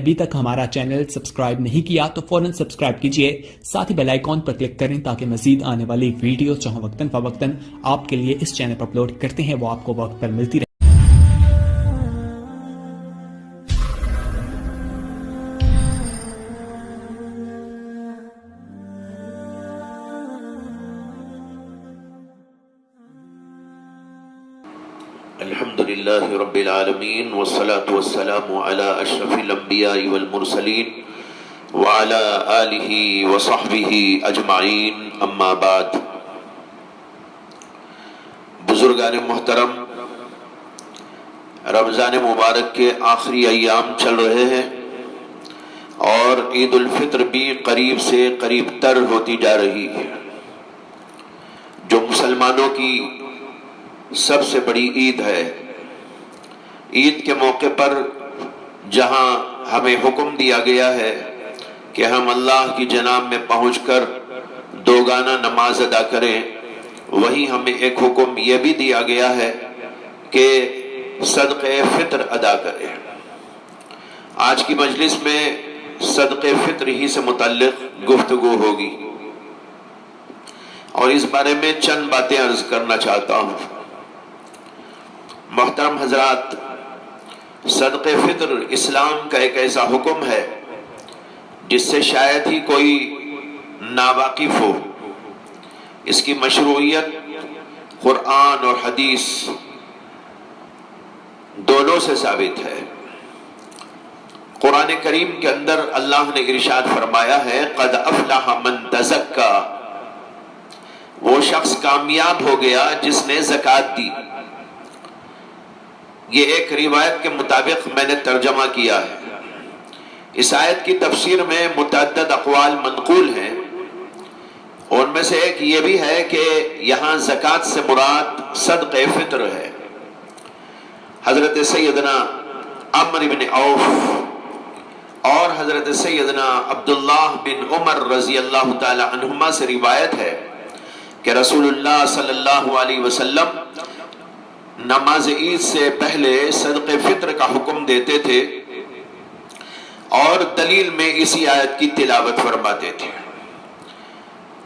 ابھی تک ہمارا چینل سبسکرائب نہیں کیا تو فوراً سبسکرائب کیجئے، ساتھ ہی بیل آئیکن پر کلک کریں تاکہ مزید آنے والی ویڈیو جو وقتاً فوقتاً آپ کے لیے اس چینل پر اپلوڈ کرتے ہیں وہ آپ کو وقت پر ملتی رہے۔ الحمد لله رب العالمين والصلاة والسلام على أشرف الأنبياء والمرسلين وعلى آله وصحبه أجمعين أما بعد۔ بزرگان محترم، رمضان مبارک کے آخری ایام چل رہے ہیں اور عید الفطر بھی قریب سے قریب تر ہوتی جا رہی ہے، جو مسلمانوں کی سب سے بڑی عید ہے۔ عید کے موقع پر جہاں ہمیں حکم دیا گیا ہے کہ ہم اللہ کی جناب میں پہنچ کر دوگانہ نماز ادا کریں، وہیں ہمیں ایک حکم یہ بھی دیا گیا ہے کہ صدقہ فطر ادا کریں۔ آج کی مجلس میں صدقہ فطر ہی سے متعلق گفتگو ہوگی اور اس بارے میں چند باتیں عرض کرنا چاہتا ہوں۔ محترم حضرات، صدقہ فطر اسلام کا ایک ایسا حکم ہے جس سے شاید ہی کوئی ناواقف ہو۔ اس کی مشروعیت قرآن اور حدیث دونوں سے ثابت ہے۔ قرآن کریم کے اندر اللہ نے ارشاد فرمایا ہے قد افلح من تزکا، وہ شخص کامیاب ہو گیا جس نے زکوٰۃ دی۔ یہ ایک روایت کے مطابق میں نے ترجمہ کیا ہے۔ اس آیت کی تفسیر میں متعدد اقوال منقول ہیں، ان میں سے ایک یہ بھی ہے کہ یہاں زکوٰۃ سے مراد صدقہ فطر ہے۔ حضرت سیدنا عمرو بن عوف اور حضرت سیدنا عبداللہ بن عمر رضی اللہ تعالی عنہما سے روایت ہے کہ رسول اللہ صلی اللہ علیہ وسلم نماز عید سے پہلے صدقہ فطر کا حکم دیتے تھے اور دلیل میں اسی آیت کی تلاوت فرماتے تھے۔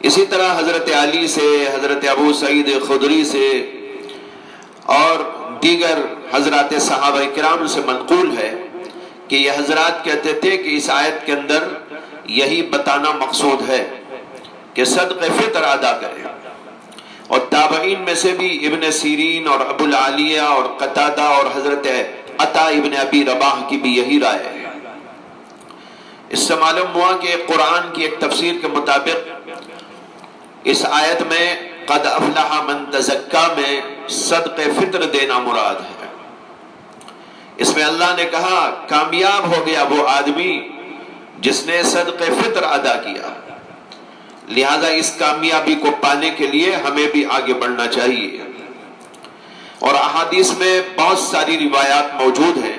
اسی طرح حضرت علی سے، حضرت ابو سعید خدری سے اور دیگر حضرات صحابہ کرام سے منقول ہے کہ یہ حضرات کہتے تھے کہ اس آیت کے اندر یہی بتانا مقصود ہے کہ صدقہ فطر ادا کریں۔ اور تابعین میں سے بھی ابن سیرین اور ابو العالیہ اور قتادہ اور حضرت عطا ابن ابی رباح کی بھی یہی رائے ہے۔ اس سے معلوم ہوا کہ قرآن کی ایک تفسیر کے مطابق اس آیت میں قد افلح من تزکا میں صدقہ فطر دینا مراد ہے۔ اس میں اللہ نے کہا کامیاب ہو گیا وہ آدمی جس نے صدقہ فطر ادا کیا، لہذا اس کامیابی کو پانے کے لیے ہمیں بھی آگے بڑھنا چاہیے۔ اور احادیث میں بہت ساری روایات موجود ہیں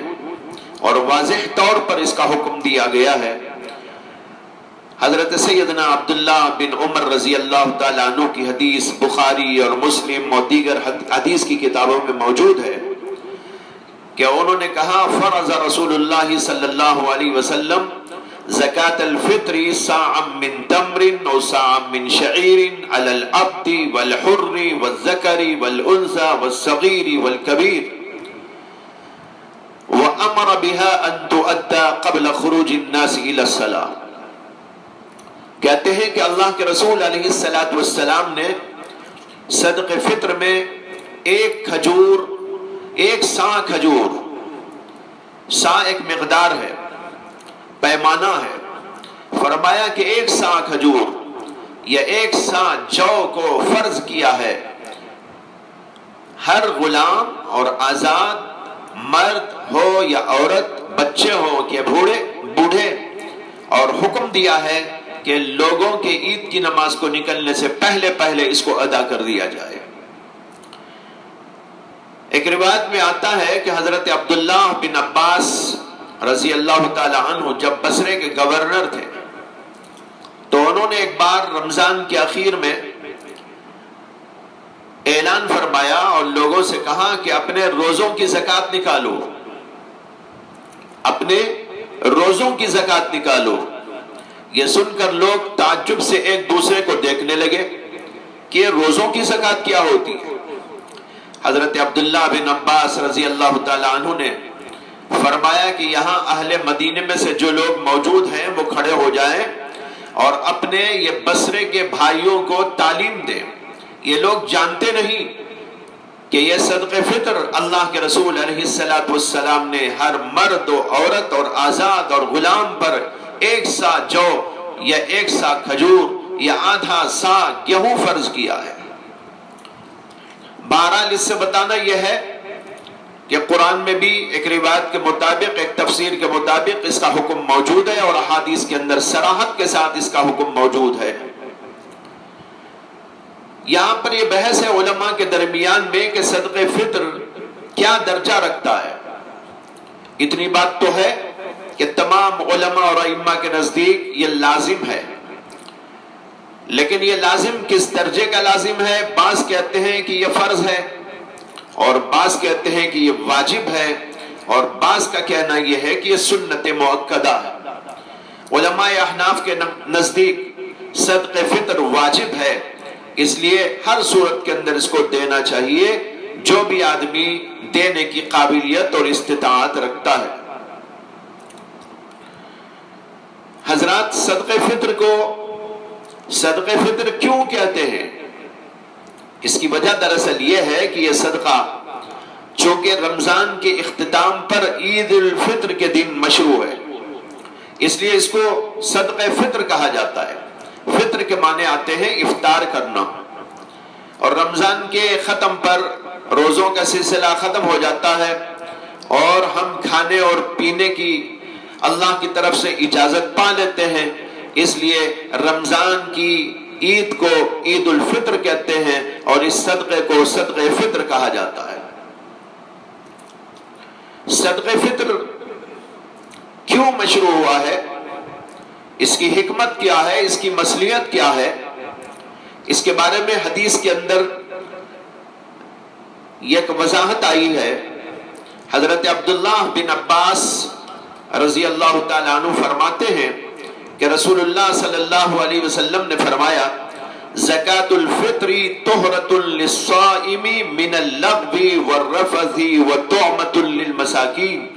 اور واضح طور پر اس کا حکم دیا گیا ہے۔ حضرت سیدنا عبداللہ بن عمر رضی اللہ تعالیٰ عنہ کی حدیث بخاری اور مسلم اور دیگر حدیث کی کتابوں میں موجود ہے کہ انہوں نے کہا فرض رسول اللہ صلی اللہ علیہ وسلم زکاة الفطر صاعا من تمر و صاعا من شعیر علی العبد والحر والذکر والانثى والصغیر والکبیر وامر بها ان تؤدى قبل خروج الناس الى الصلاة۔ کہتے ہیں کہ اللہ کے رسول علیہ السلام نے صدقہ فطر میں ایک کھجور، ایک سا کھجور، سا ایک مقدار ہے، پیمانہ ہے، فرمایا کہ ایک سا کھجور یا ایک سا جو کو فرض کیا ہے ہر غلام اور آزاد، مرد ہو یا عورت، بچے ہو کہ بوڑھے، اور حکم دیا ہے کہ لوگوں کے عید کی نماز کو نکلنے سے پہلے اس کو ادا کر دیا جائے۔ ایک روایت میں آتا ہے کہ حضرت عبداللہ بن عباس رضی اللہ تعالی عنہ جب بصرے کے گورنر تھے تو انہوں نے ایک بار رمضان کے اخیر میں اعلان فرمایا اور لوگوں سے کہا کہ اپنے روزوں کی زکوٰۃ نکالو، اپنے روزوں کی زکات نکالو۔ یہ سن کر لوگ تعجب سے ایک دوسرے کو دیکھنے لگے کہ روزوں کی زکات کیا ہوتی ہے۔ حضرت عبداللہ بن عباس رضی اللہ تعالی عنہ نے فرمایا کہ یہاں اہل مدینے میں سے جو لوگ موجود ہیں وہ کھڑے ہو جائیں اور اپنے یہ بصرے کے بھائیوں کو تعلیم دیں۔ یہ لوگ جانتے نہیں کہ یہ صدقہ فطر اللہ کے رسول علیہ السلام نے ہر مرد و عورت اور آزاد اور غلام پر 1 سا جو یا 1 سا کھجور یا آدھا سا گیہوں فرض کیا ہے۔ بہرحال اس سے بتانا یہ ہے کہ قرآن میں بھی ایک روایت کے مطابق، ایک تفسیر کے مطابق اس کا حکم موجود ہے، اور احادیث کے اندر صراحت کے ساتھ اس کا حکم موجود ہے۔ یہاں پر یہ بحث ہے علماء کے درمیان میں کہ صدقہ فطر کیا درجہ رکھتا ہے۔ اتنی بات تو ہے کہ تمام علماء اور ائمہ کے نزدیک یہ لازم ہے، لیکن یہ لازم کس درجے کا لازم ہے؟ بعض کہتے ہیں کہ یہ فرض ہے، اور بعض کہتے ہیں کہ یہ واجب ہے، اور بعض کا کہنا یہ ہے کہ یہ سنت مؤکدہ ہے۔ علماء احناف کے نزدیک صدقہ فطر واجب ہے، اس لیے ہر صورت کے اندر اس کو دینا چاہیے جو بھی آدمی دینے کی قابلیت اور استطاعت رکھتا ہے۔ حضرات، صدقہ فطر کیوں کہتے ہیں؟ اس کی وجہ دراصل یہ ہے کہ یہ صدقہ چونکہ رمضان کے اختتام پر عید الفطر کے دن مشروع ہے، اس لیے اس کو صدقہ فطر کہا جاتا ہے۔ فطر کے معنی آتے ہیں افطار کرنا، اور رمضان کے ختم پر روزوں کا سلسلہ ختم ہو جاتا ہے اور ہم کھانے اور پینے کی اللہ کی طرف سے اجازت پا لیتے ہیں، اس لیے رمضان کی عید کو عید الفطر کہتے ہیں اور اس صدقے کو صدقہ فطر کہا جاتا ہے۔ صدقہ فطر کیوں مشروع ہوا ہے؟ اس کی حکمت کیا ہے؟ اس کی مصلحت کیا ہے؟ اس کے بارے میں حدیث کے اندر ایک وضاحت آئی ہے۔ حضرت عبداللہ بن عباس رضی اللہ تعالیٰ عنہ فرماتے ہیں کہ رسول اللہ صلی اللہ علیہ وسلم نے فرمایا، زکاة الفطر طہرۃ للصائم من اللغو والرفث وطعمۃ للمساکین۔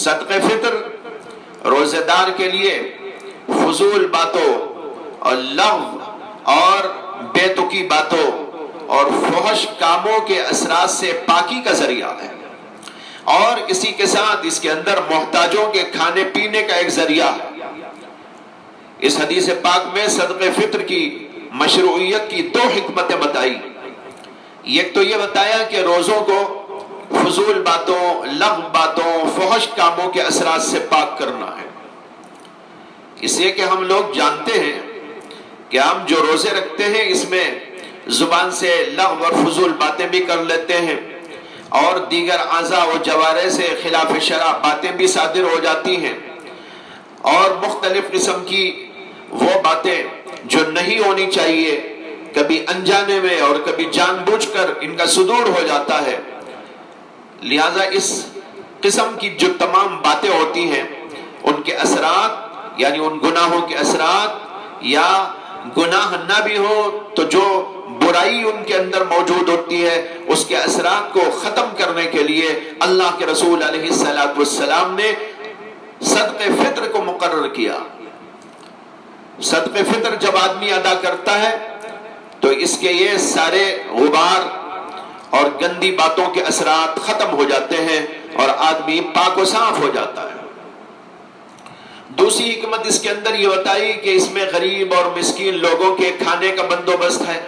صدقہ فطر روزے دار کے لیے فضول باتوں اور لغو اور بے تکی باتوں اور فحش کاموں کے اثرات سے پاکی کا ذریعہ ہے، اور اسی کے ساتھ اس کے اندر محتاجوں کے کھانے پینے کا ایک ذریعہ ہے۔ اس حدیث پاک میں صدقہ فطر کی مشروعیت کی 2 حکمتیں بتائی۔ ایک تو یہ بتایا کہ روزوں کو فضول باتوں، لغو باتوں، فحش کاموں کے اثرات سے پاک کرنا ہے، اس لیے کہ ہم لوگ جانتے ہیں کہ ہم جو روزے رکھتے ہیں اس میں زبان سے لغو اور فضول باتیں بھی کر لیتے ہیں، اور دیگر اعضاء و جوارح سے خلاف شرع باتیں بھی صادر ہو جاتی ہیں، اور مختلف قسم کی وہ باتیں جو نہیں ہونی چاہیے کبھی انجانے میں اور کبھی جان بوجھ کر ان کا صدور ہو جاتا ہے۔ لہذا اس قسم کی جو تمام باتیں ہوتی ہیں ان کے اثرات، یعنی ان گناہوں کے اثرات، یا گناہ نہ بھی ہو تو جو برائی ان کے اندر موجود ہوتی ہے اس کے اثرات کو ختم کرنے کے لیے اللہ کے رسول علیہ السلام نے صدقہ فطر کو مقرر کیا۔ صدقہ فطر جب آدمی ادا کرتا ہے تو اس کے یہ سارے غبار اور گندی باتوں کے اثرات ختم ہو جاتے ہیں اور آدمی پاک و صاف ہو جاتا ہے۔ دوسری حکمت اس کے اندر یہ بتائی کہ اس میں غریب اور مسکین لوگوں کے کھانے کا بندوبست ہے۔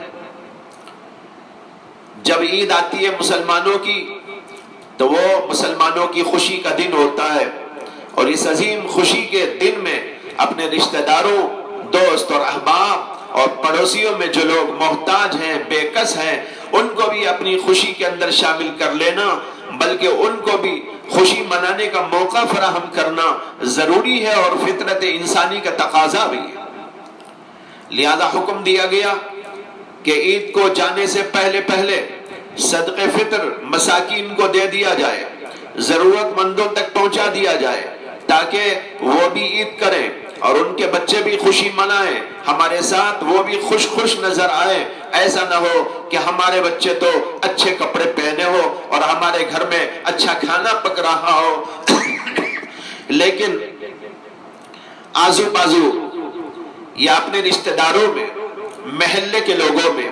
جب عید آتی ہے مسلمانوں کی تو وہ مسلمانوں کی خوشی کا دن ہوتا ہے، اور اس عظیم خوشی کے دن میں اپنے رشتہ داروں، دوست اور احباب اور پڑوسیوں میں جو لوگ محتاج ہیں، بے کس ہیں، ان کو بھی اپنی خوشی کے اندر شامل کر لینا، بلکہ ان کو بھی خوشی منانے کا موقع فراہم کرنا ضروری ہے اور فطرت انسانی کا تقاضا بھی ہے۔ لہذا حکم دیا گیا کہ عید کو جانے سے پہلے پہلے صدقہ فطر مساکین کو دے دیا جائے، ضرورت مندوں تک پہنچا دیا جائے، تاکہ وہ بھی عید کریں اور ان کے بچے بھی خوشی منائیں، ہمارے ساتھ وہ بھی خوش خوش نظر آئیں۔ ایسا نہ ہو کہ ہمارے بچے تو اچھے کپڑے پہنے ہو اور ہمارے گھر میں اچھا کھانا پک رہا ہو لیکن آزو بازو یا اپنے رشتہ داروں میں، محلے کے لوگوں میں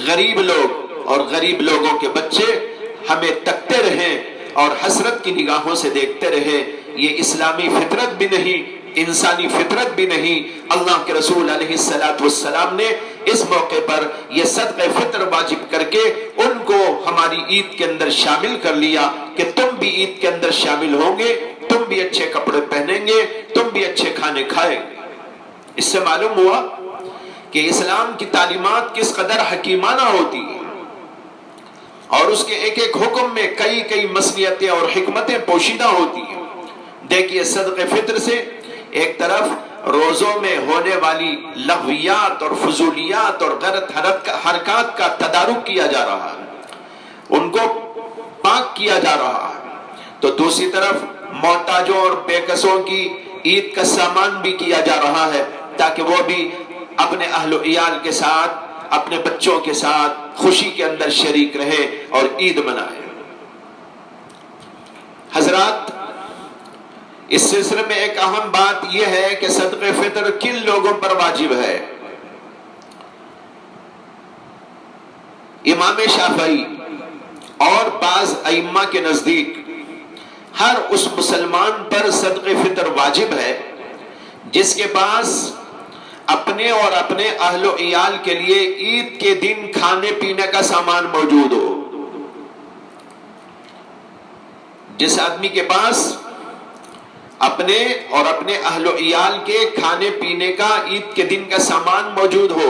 غریب لوگ اور غریب لوگوں کے بچے ہمیں تکتے رہیں اور حسرت کی نگاہوں سے دیکھتے رہیں، یہ اسلامی فطرت بھی نہیں، انسانی فطرت بھی نہیں۔ اللہ کے رسول علیہ السلام نے اس موقع پر یہ صدقہ فطر واجب کر کے ان کو ہماری عید کے اندر شامل کر لیا کہ تم بھی عید کے اندر شامل ہوں گے، تم بھی اچھے کپڑے پہنیں گے، تم بھی اچھے کھانے کھائیں گے۔ اس سے معلوم ہوا کہ اسلام کی تعلیمات کس قدر حکیمانہ ہوتی ہیں اور اس کے ایک ایک حکم میں کئی کئی مصلحتیں اور حکمتیں پوشیدہ ہوتی ہیں۔ دیکھیے صدقہ فطر سے ایک طرف روزوں میں ہونے والی لغویات اور فضولیات اور غلط حرکات کا تدارک کیا جا رہا ہے، ان کو پاک کیا جا رہا ہے، تو دوسری طرف محتاجوں اور بے کسوں کی عید کا سامان بھی کیا جا رہا ہے تاکہ وہ بھی اپنے اہل و عیال کے ساتھ، اپنے بچوں کے ساتھ خوشی کے اندر شریک رہے اور عید منائے۔ حضرات، اس سلسلے میں ایک اہم بات یہ ہے کہ صدقہ فطر کن لوگوں پر واجب ہے۔ امام شافعی اور بعض ائمہ کے نزدیک ہر اس مسلمان پر صدقہ فطر واجب ہے جس کے پاس اپنے اور اپنے اہل و عیال کے لیے عید کے دن کھانے پینے کا سامان موجود ہو۔ جس آدمی کے پاس اپنے اور اپنے اہل و عیال کے کھانے پینے کا عید کے دن کا سامان موجود ہو،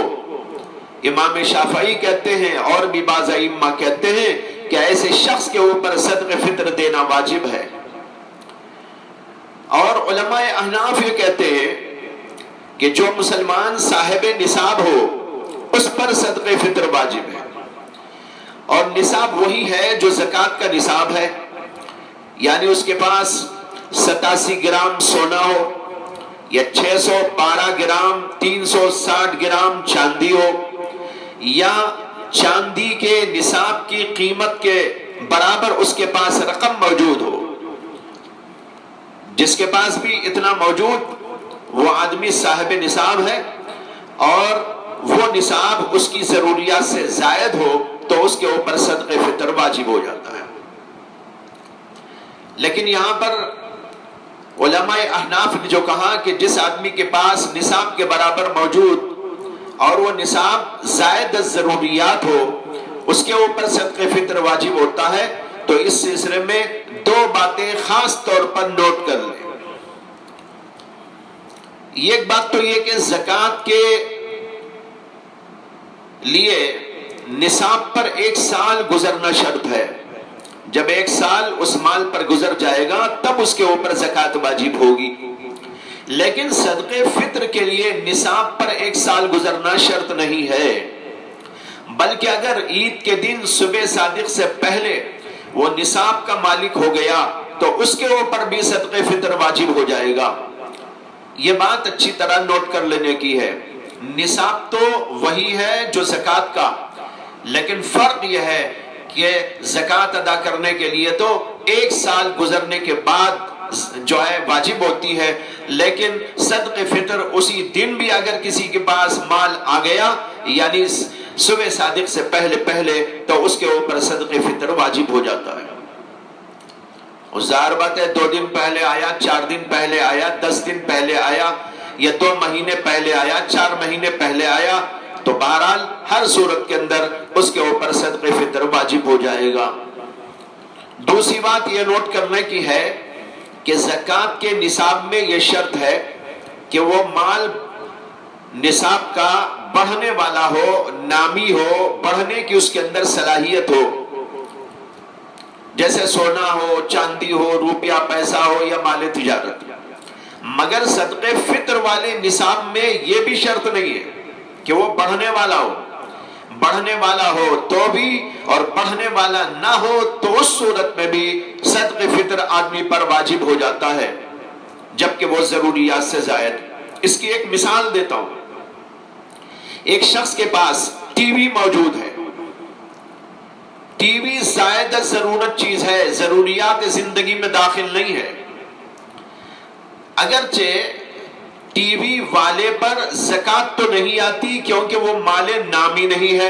امام شافعی کہتے ہیں اور بھی بعض ائمہ کہتے ہیں کہ ایسے شخص کے اوپر صدقہ فطر دینا واجب ہے۔ اور علماء احناف یہ کہتے ہیں کہ جو مسلمان صاحب نصاب ہو اس پر صدقہ فطر واجب ہے، اور نصاب وہی ہے جو زکوٰۃ کا نصاب ہے، یعنی اس کے پاس 87 گرام سونا ہو یا 612 گرام 360 گرام چاندی ہو یا چاندی کے نصاب کی قیمت کے برابر اس کے پاس رقم موجود ہو۔ جس کے پاس بھی اتنا موجود وہ آدمی صاحب نصاب ہے، اور وہ نصاب اس کی ضروریات سے زائد ہو تو اس کے اوپر صدقہ فطر واجب ہو جاتا ہے۔ لیکن یہاں پر علماء احناف نے جو کہا کہ جس آدمی کے پاس نصاب کے برابر موجود اور وہ نصاب زائد ضروریات ہو اس کے اوپر صدقہ فطر واجب ہوتا ہے، تو اس سلسلے میں دو باتیں خاص طور پر نوٹ کر لیں۔ ایک بات تو یہ کہ زکوٰۃ کے لیے نصاب پر 1 سال گزرنا شرط ہے۔ جب 1 سال اس مال پر گزر جائے گا تب اس کے اوپر زکوٰۃ واجب ہوگی، لیکن صدقہ فطر کے لیے نصاب پر 1 سال گزرنا شرط نہیں ہے، بلکہ اگر عید کے دن صبح صادق سے پہلے وہ نصاب کا مالک ہو گیا تو اس کے اوپر بھی صدقہ فطر واجب ہو جائے گا۔ یہ بات اچھی طرح نوٹ کر لینے کی ہے۔ نصاب تو وہی ہے جو زکوٰۃ کا، لیکن فرق یہ ہے کہ زکوٰۃ ادا کرنے کے لیے تو 1 سال گزرنے کے بعد جو ہے واجب ہوتی ہے، لیکن صدقہ فطر اسی دن بھی اگر کسی کے پاس مال آ گیا یعنی صبح صادق سے پہلے تو اس کے اوپر صدقہ فطر واجب ہو جاتا ہے۔ ظاہر بات ہے 2 دن پہلے آیا، 4 دن پہلے آیا، 10 دن پہلے آیا یا 2 مہینے پہلے آیا، 4 مہینے پہلے آیا، تو بہرحال ہر صورت کے اندر اس کے اوپر صدقہ فطر واجب ہو جائے گا۔ دوسری بات یہ نوٹ کرنے کی ہے کہ زکوٰۃ کے نصاب میں یہ شرط ہے کہ وہ مال نصاب کا بڑھنے والا ہو، نامی ہو، بڑھنے کی اس کے اندر صلاحیت ہو، جیسے سونا ہو، چاندی ہو، روپیہ پیسہ ہو یا مال تجارت۔ مگر صدقہ فطر والے نصاب میں یہ بھی شرط نہیں ہے کہ وہ بڑھنے والا ہو، بڑھنے والا ہو تو بھی اور بڑھنے والا نہ ہو تو اس صورت میں بھی صدقہ فطر آدمی پر واجب ہو جاتا ہے۔ جبکہ وہ ضروریات سے زائد. اس کی ایک مثال دیتا ہوں. ایک شخص کے پاس ٹی وی موجود ہے. ٹی وی زائد ضرورت چیز ہے، ضروریات زندگی میں داخل نہیں ہے. اگرچہ ٹی وی والے پر زکوٰۃ تو نہیں آتی کیونکہ وہ مال نامی نہیں ہے،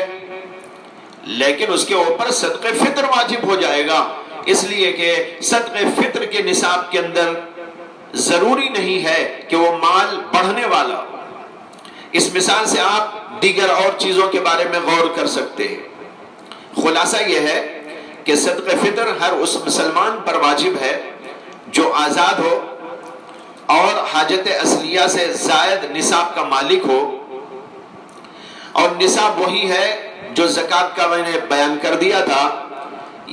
لیکن اس کے اوپر صدقہ فطر واجب ہو جائے گا، اس لیے کہ صدقہ فطر کے نصاب کے اندر ضروری نہیں ہے کہ وہ مال بڑھنے والا. اس مثال سے آپ دیگر اور چیزوں کے بارے میں غور کر سکتے ہیں. خلاصہ یہ ہے کہ صدقہ فطر ہر اس مسلمان پر واجب ہے جو آزاد ہو اور حاجت اصلیہ سے زائد نصاب کا مالک ہو. اور نصاب وہی ہے جو زکوٰۃ کا میں نے بیان کر دیا تھا،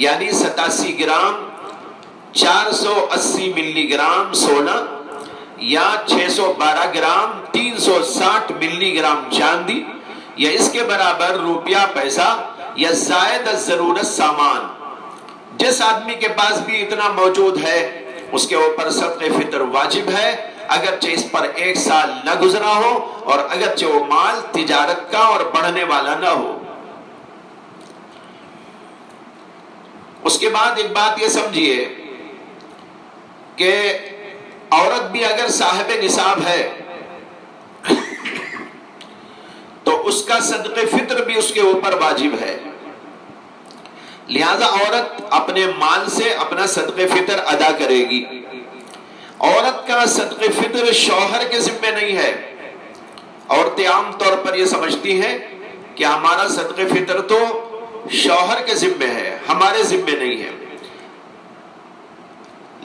یعنی 87 گرام 480 ملی گرام سونا یا 612 گرام 360 ملی گرام چاندی یا اس کے برابر روپیہ پیسہ یا زائد ضرورت سامان. جس آدمی کے پاس بھی اتنا موجود ہے اس کے اوپر صدقہ فطر واجب ہے، اگرچہ اس پر 1 سال نہ گزرا ہو اور اگرچہ وہ مال تجارت کا اور بڑھنے والا نہ ہو. اس کے بعد ایک بات یہ سمجھیے کہ عورت بھی اگر صاحب نصاب ہے تو اس کا صدقہ فطر بھی اس کے اوپر واجب ہے. لہذا عورت اپنے مال سے اپنا صدقہ فطر ادا کرے گی. عورت کا صدقہ فطر شوہر کے ذمہ نہیں ہے. عورتیں عام طور پر یہ سمجھتی ہیں کہ ہمارا صدقہ فطر تو شوہر کے ذمہ ہے، ہمارے ذمہ نہیں ہے.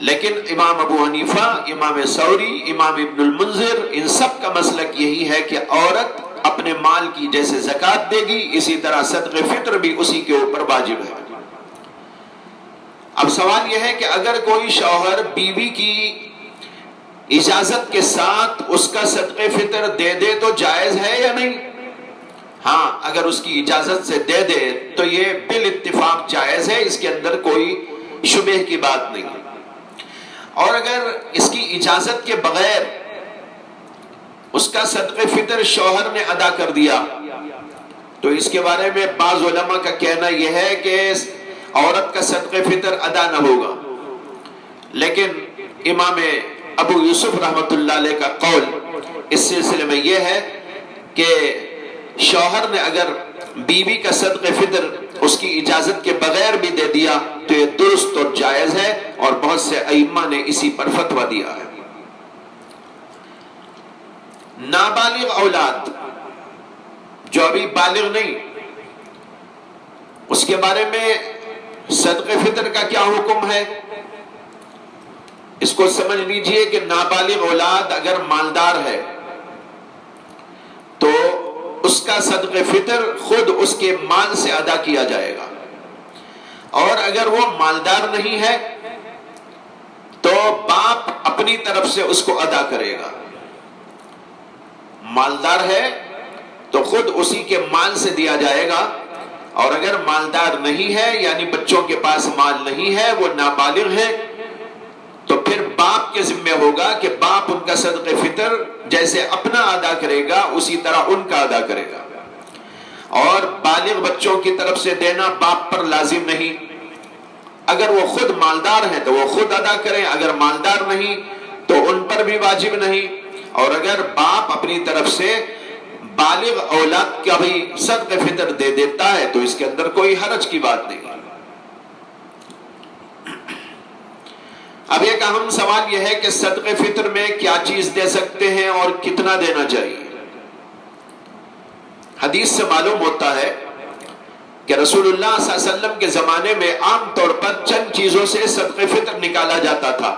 لیکن امام ابو حنیفہ، امام ثوری، امام ابن المنذر، ان سب کا مسلک یہی ہے کہ عورت اپنے مال کی جیسے زکوٰۃ دے گی اسی طرح صدقہ فطر بھی اسی کے اوپر واجب ہے. اب سوال یہ ہے کہ اگر کوئی شوہر بیوی کی اجازت کے ساتھ اس کا صدقہ فطر دے دے تو جائز ہے یا نہیں؟ ہاں، اگر اس کی اجازت سے دے دے تو یہ بالاتفاق جائز ہے، اس کے اندر کوئی شبہ کی بات نہیں. اور اگر اس کی اجازت کے بغیر اس کا صدقہ فطر شوہر نے ادا کر دیا تو اس کے بارے میں بعض علماء کا کہنا یہ ہے کہ عورت کا صدقہ فطر ادا نہ ہوگا. لیکن امام ابو یوسف رحمۃ اللہ علیہ کا قول اس سلسلے میں یہ ہے کہ شوہر نے اگر بیوی کا صدقہ فطر اس کی اجازت کے بغیر بھی دے دیا تو یہ درست اور جائز ہے، اور بہت سے ائمہ نے اسی پر فتویٰ دیا ہے. نابالغ اولاد جو ابھی بالغ نہیں، اس کے بارے میں صدقہ فطر کا کیا حکم ہے؟ اس کو سمجھ لیجئے کہ نابالغ اولاد اگر مالدار ہے تو اس کا صدقہ فطر خود اس کے مال سے ادا کیا جائے گا، اور اگر وہ مالدار نہیں ہے تو باپ اپنی طرف سے اس کو ادا کرے گا. مالدار ہے تو خود اسی کے مال سے دیا جائے گا، اور اگر مالدار نہیں ہے یعنی بچوں کے پاس مال نہیں ہے، وہ نابالغ ہے، تو پھر باپ کے ذمہ ہوگا کہ باپ ان کا صدقہ فطر جیسے اپنا ادا کرے گا اسی طرح ان کا ادا کرے گا. اور بالغ بچوں کی طرف سے دینا باپ پر لازم نہیں. اگر وہ خود مالدار ہیں تو وہ خود ادا کریں، اگر مالدار نہیں تو ان پر بھی واجب نہیں. اور اگر باپ اپنی طرف سے بالغ اولاد کا بھی صدقہ فطر دے دیتا ہے تو اس کے اندر کوئی حرج کی بات نہیں. اب ایک اہم سوال یہ ہے کہ صدقہ فطر میں کیا چیز دے سکتے ہیں اور کتنا دینا چاہیے. حدیث سے معلوم ہوتا ہے کہ رسول اللہ صلی اللہ علیہ وسلم کے زمانے میں عام طور پر چند چیزوں سے صدقہ فطر نکالا جاتا تھا.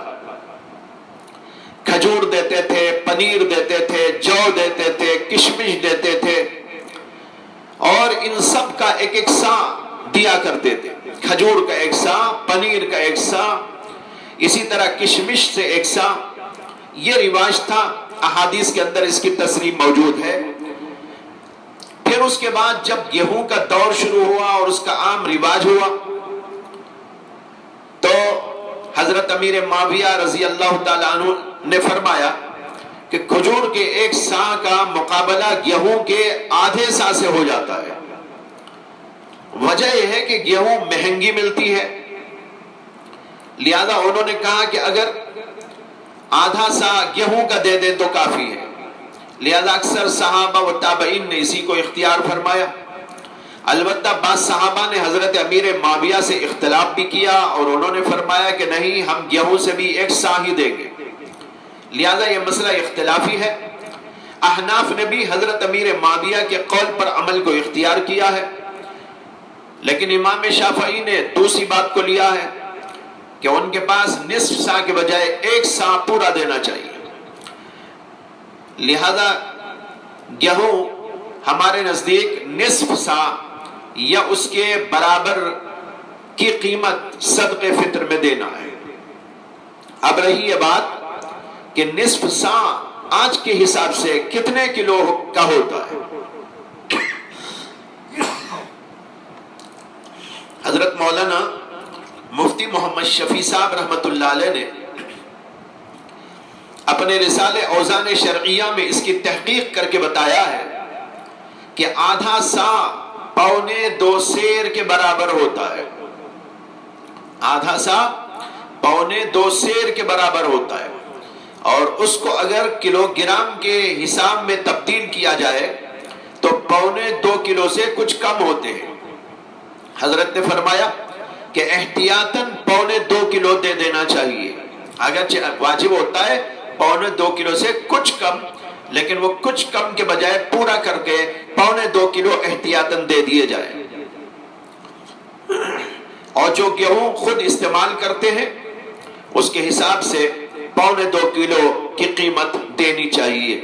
کھجور دیتے تھے، پنیر دیتے تھے، جو دیتے تھے، کشمش دیتے تھے، اور ان سب کا ایک ایک سا دیا کرتے تھے. کھجور کا ایک سا، پنیر کا ایک سا، اسی طرح کشمش سے ایک سا. یہ رواج تھا، احادیث کے اندر اس کی تصریح موجود ہے. پھر اس کے بعد جب گیہوں کا دور شروع ہوا اور اس کا عام رواج ہوا تو حضرت امیر معاویہ رضی اللہ تعالیٰ عنہ نے فرمایا کہ کھجور کے ایک سا کا مقابلہ گیہوں کے آدھے سا سے ہو جاتا ہے۔ وجہ یہ ہے کہ گیہوں مہنگی ملتی ہے، لہذا انہوں نے کہا کہ اگر آدھا سا گیہوں کا دے دیں تو کافی ہے، لہذا اکثر صحابہ و تابعین نے اسی کو اختیار فرمایا۔ البتہ بعض صحابہ نے حضرت امیر معاویہ سے اختلاف بھی کیا اور انہوں نے فرمایا کہ نہیں، ہم گیہوں سے بھی ایک سا ہی دیں گے، لہذا یہ مسئلہ اختلافی ہے۔ احناف نے بھی حضرت امیر معاویہ کے قول پر عمل کو اختیار کیا ہے، لیکن امام شافعی نے دوسری بات کو لیا ہے کہ ان کے پاس نصف سا کے بجائے ایک سا پورا دینا چاہیے، لہذا گیہوں ہمارے نزدیک نصف سا یا اس کے برابر کی قیمت صدقے فطر میں دینا ہے۔ اب رہی یہ بات کہ نصف سا آج کے حساب سے کتنے کلو کا ہوتا ہے۔ حضرت مولانا مفتی محمد شفیع صاحب رحمت اللہ علیہ نے اپنے رسالے اوزان شرعیہ میں اس کی تحقیق کر کے بتایا ہے کہ آدھا سا پونے 2 سیر کے برابر ہوتا ہے۔ آدھا سا پونے 2 سیر کے برابر ہوتا ہے، اور اس کو اگر کلو گرام کے حساب میں تبدیل کیا جائے تو پونے 2 کلو سے کچھ کم ہوتے ہیں۔ حضرت نے فرمایا کہ احتیاطاً پونے 2 کلو دے دینا چاہیے، اگرچہ واجب ہوتا ہے پونے 2 کلو سے کچھ کم، لیکن وہ کچھ کم کے بجائے پورا کر کے پونے 2 کلو احتیاطاً دے دیے جائے۔ اور جو گیہوں خود استعمال کرتے ہیں اس کے حساب سے پونے 2 کلو کی قیمت دینی چاہیے۔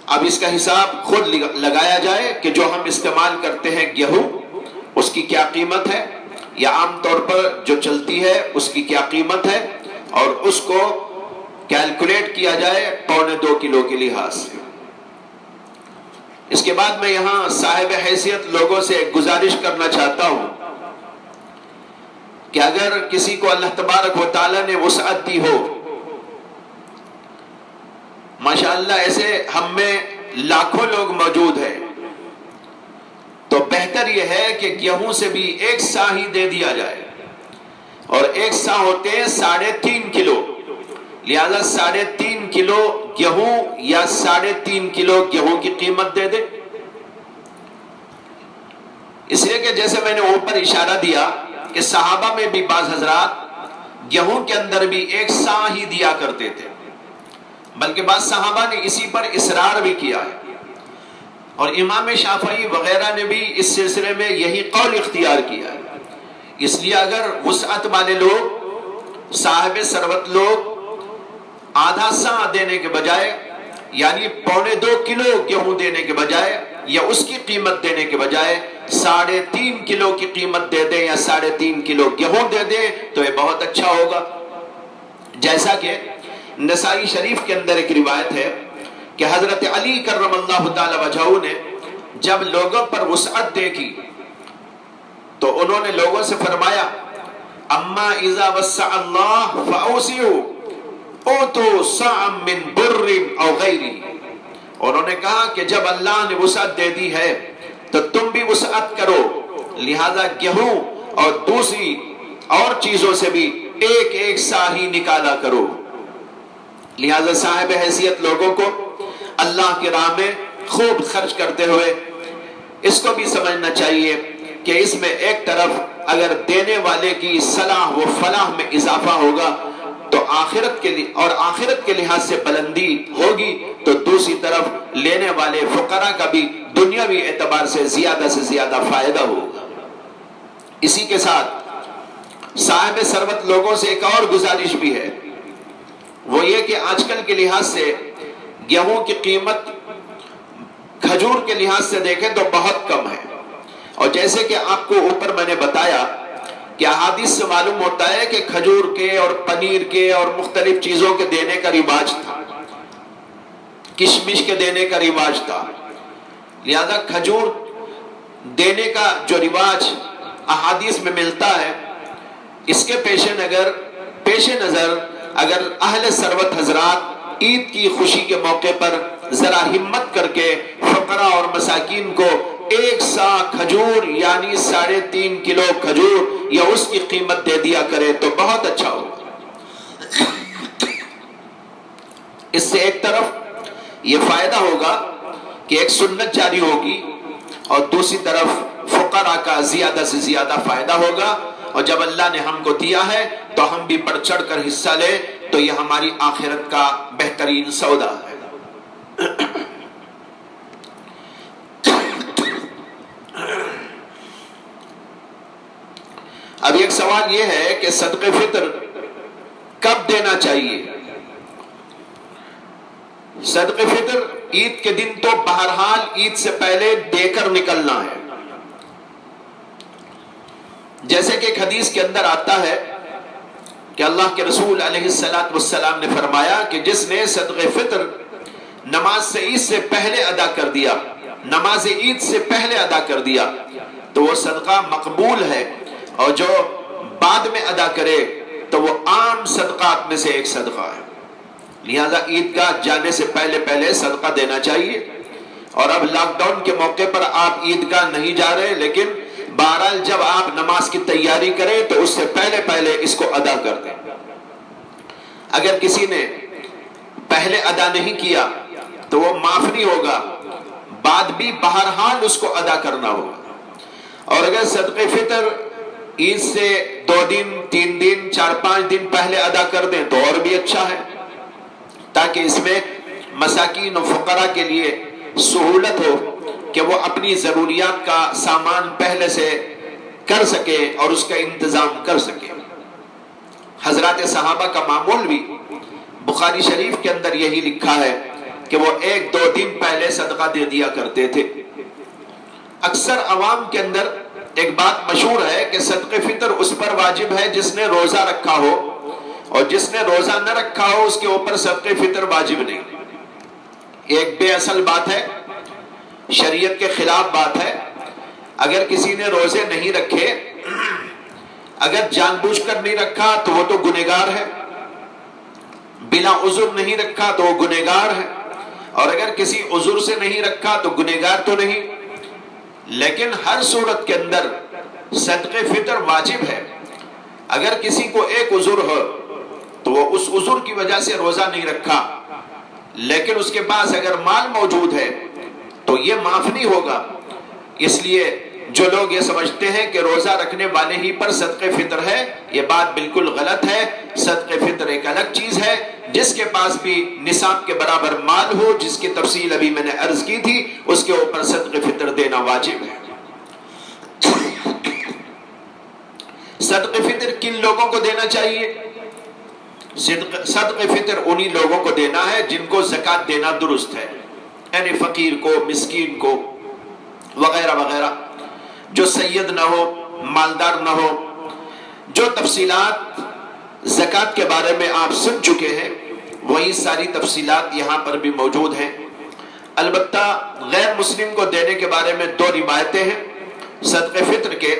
اب اس کا حساب خود لگایا جائے کہ جو ہم استعمال کرتے ہیں گیہوں، اس کی کیا قیمت ہے، یا عام طور پر جو چلتی ہے اس کی کیا قیمت ہے، اور اس کو کیلکولیٹ کیا جائے پونے 2 کلو کے لحاظ سے۔ اس کے بعد میں یہاں صاحب حیثیت لوگوں سے گزارش کرنا چاہتا ہوں کہ اگر کسی کو اللہ تبارک و تعالی نے وسعت دی ہو، ماشاءاللہ ایسے ہم میں لاکھوں لوگ موجود ہیں، تو بہتر یہ ہے کہ گیہوں سے بھی ایک سا ہی دے دیا جائے، اور ایک سا ہوتے ہیں 3.5 کلو، لہذا 3.5 کلو گیہوں یا 3.5 کلو گیہوں کی قیمت دے دے۔ اس لیے کہ جیسے میں نے اوپر اشارہ دیا کہ صحابہ میں بھی بعض حضرات گیہوں کے اندر بھی ایک سا ہی دیا کرتے تھے، بلکہ بعض صحابہ نے اسی پر اصرار بھی کیا ہے، اور امام شافعی وغیرہ نے بھی اس سلسلے میں یہی قول اختیار کیا ہے۔ اس لیے اگر وسعت والے لوگ، صاحب ثروت لوگ آدھا سا دینے کے بجائے، یعنی پونے 2 کلو گیہوں دینے کے بجائے یا اس کی قیمت دینے کے بجائے 3.5 کلو کی قیمت دے دیں یا 3.5 کلو گیہوں دے دیں تو یہ بہت اچھا ہوگا۔ جیسا کہ نسائی شریف کے اندر ایک روایت ہے کہ حضرت علی کرم اللہ تعالی وجہہ نے جب لوگوں پر وسعت دیکھی تو انہوں نے لوگوں سے فرمایا، اما اذا وسع اللہ فاوسعوا اوتوا صاعا من بر او غیرہ۔ انہوں نے کہا کہ جب اللہ نے وسعت دے دی ہے تو تم بھی وسعت کرو، لہذا گیہوں اور دوسری اور چیزوں سے بھی ایک سا ہی نکالا کرو۔ لہذا صاحب حیثیت لوگوں کو اللہ کی راہ میں خوب خرچ کرتے ہوئے اس کو بھی سمجھنا چاہیے کہ اس میں ایک طرف اگر دینے والے کی صلاح و فلاح میں اضافہ ہوگا تو آخرت کے لحاظ سے بلندی ہوگی، تو دوسری طرف لینے والے فقراء کا بھی دنیاوی اعتبار سے زیادہ فائدہ ہوگا۔ اسی کے ساتھ صاحب ثروت لوگوں سے ایک اور گزارش بھی ہے، وہ یہ کہ آج کل کے لحاظ سے گیہوں کی قیمت کھجور کے لحاظ سے دیکھیں تو بہت کم ہے، اور جیسے کہ آپ کو اوپر میں نے بتایا کہ احادیث سے معلوم ہوتا ہے کہ کھجور کے اور پنیر کے اور مختلف چیزوں کے دینے کا رواج تھا، کشمش کے دینے کا رواج تھا، لہذا کھجور دینے کا جو رواج احادیث میں ملتا ہے اس کے پیش نظر اگر اہل ثروت حضرات عید کی خوشی کے موقع پر ذرا ہمت کر کے فقراء اور مساکین کو 1 سا کھجور یعنی 3.5 کلو کھجور یا اس کی قیمت دے دیا کرے تو بہت اچھا ہوگا۔ اس سے ایک طرف یہ فائدہ ہوگا کہ ایک سنت جاری ہوگی اور دوسری طرف فقراء کا زیادہ سے زیادہ فائدہ ہوگا، اور جب اللہ نے ہم کو دیا ہے تو ہم بھی بڑھ چڑھ کر حصہ لیں تو یہ ہماری آخرت کا بہترین سودا ہے۔ اب ایک سوال یہ ہے کہ صدقہ فطر کب دینا چاہیے؟ صدقہ فطر عید کے دن تو بہرحال عید سے پہلے دے کر نکلنا ہے، جیسے کہ ایک حدیث کے اندر آتا ہے کہ اللہ کے رسول علیہ السلام نے فرمایا کہ جس نے صدقہ فطر نماز عید سے پہلے ادا کر دیا، نماز عید سے پہلے ادا کر دیا تو وہ صدقہ مقبول ہے، اور جو بعد میں ادا کرے تو وہ عام صدقات میں سے ایک صدقہ ہے۔ لہذا عیدگاہ جانے سے پہلے صدقہ دینا چاہیے۔ اور اب لاک ڈاؤن کے موقع پر آپ عیدگاہ نہیں جا رہے، لیکن بہرحال جب آپ نماز کی تیاری کریں تو اس سے پہلے اس کو ادا کر دیں۔ اگر کسی نے پہلے ادا نہیں کیا تو وہ معاف نہیں ہوگا، بعد بھی بہرحال اس کو ادا کرنا ہوگا۔ اور اگر صدقہ فطر عید سے 2 دن 3 دن 4-5 دن پہلے ادا کر دیں تو اور بھی اچھا ہے، تاکہ اس میں مساکین و فقراء کے لیے سہولت ہو کہ وہ اپنی ضروریات کا سامان پہلے سے کر سکے اور اس کا انتظام کر سکے۔ حضرات صحابہ کا معمول بھی بخاری شریف کے اندر یہی لکھا ہے کہ وہ 1-2 دن پہلے صدقہ دے دیا کرتے تھے۔ اکثر عوام کے اندر ایک بات مشہور ہے کہ صدقہ فطر اس پر واجب ہے جس نے روزہ رکھا ہو، اور جس نے روزہ نہ رکھا ہو اس کے اوپر صدقہ فطر واجب نہیں۔ ایک بے اصل بات ہے، شریعت کے خلاف بات ہے۔ اگر کسی نے روزے نہیں رکھے، اگر جان بوجھ کر نہیں رکھا تو وہ تو گنہگار ہے، بلا عذر نہیں رکھا تو وہ گنہگار ہے، اور اگر کسی عذر سے نہیں رکھا تو گنہگار تو نہیں۔ لیکن ہر صورت کے اندر صدقہ فطر واجب ہے۔ اگر کسی کو ایک عذر ہو تو وہ اس عذر کی وجہ سے روزہ نہیں رکھا، لیکن اس کے پاس اگر مال موجود ہے تو یہ معاف نہیں ہوگا۔ اس لیے جو لوگ یہ سمجھتے ہیں کہ روزہ رکھنے والے ہی پر صدقہ فطر ہے، یہ بات بالکل غلط ہے۔ صدقہ فطر ایک الگ چیز ہے، جس کے پاس بھی نصاب کے برابر مال ہو، جس کی تفصیل ابھی میں نے عرض کی تھی، اس کے اوپر صدقہ فطر دینا واجب ہے۔ صدقہ فطر کن لوگوں کو دینا چاہیے؟ صدقہ فطر انہی لوگوں کو دینا ہے جن کو زکوٰۃ دینا درست ہے، یعنی فقیر کو، مسکین کو، وغیرہ وغیرہ، جو سید نہ ہو، مالدار نہ ہو۔ جو تفصیلات زکوٰۃ کے بارے میں آپ سن چکے ہیں وہی ساری تفصیلات یہاں پر بھی موجود ہیں۔ البتہ غیر مسلم کو دینے کے بارے میں 2 روایتیں ہیں صدقہ فطر کے۔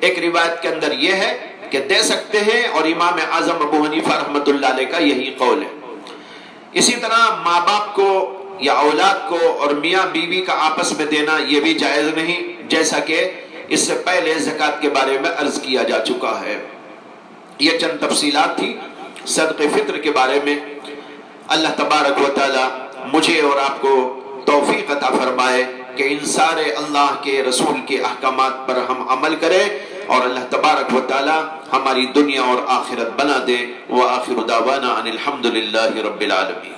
ایک روایت کے اندر یہ ہے کہ دے سکتے ہیں، اور امام اعظم ابو حنیفہ رحمۃ اللہ علیہ کا یہی قول ہے۔ اسی طرح ماں باپ کو یا اولاد کو اور میاں بیوی کا آپس میں دینا یہ بھی جائز نہیں، جیسا کہ اس سے پہلے زکوٰۃ کے بارے میں عرض کیا جا چکا ہے۔ یہ چند تفصیلات تھی صدقہ فطر کے بارے میں۔ اللہ تبارک و تعالی مجھے اور آپ کو توفیق عطا فرمائے کہ ان سارے اللہ کے رسول کے احکامات پر ہم عمل کریں، اور اللہ تبارک و تعالی ہماری دنیا اور آخرت بنا دے۔ وآخر دعوانا ان الحمد للہ رب العالمین۔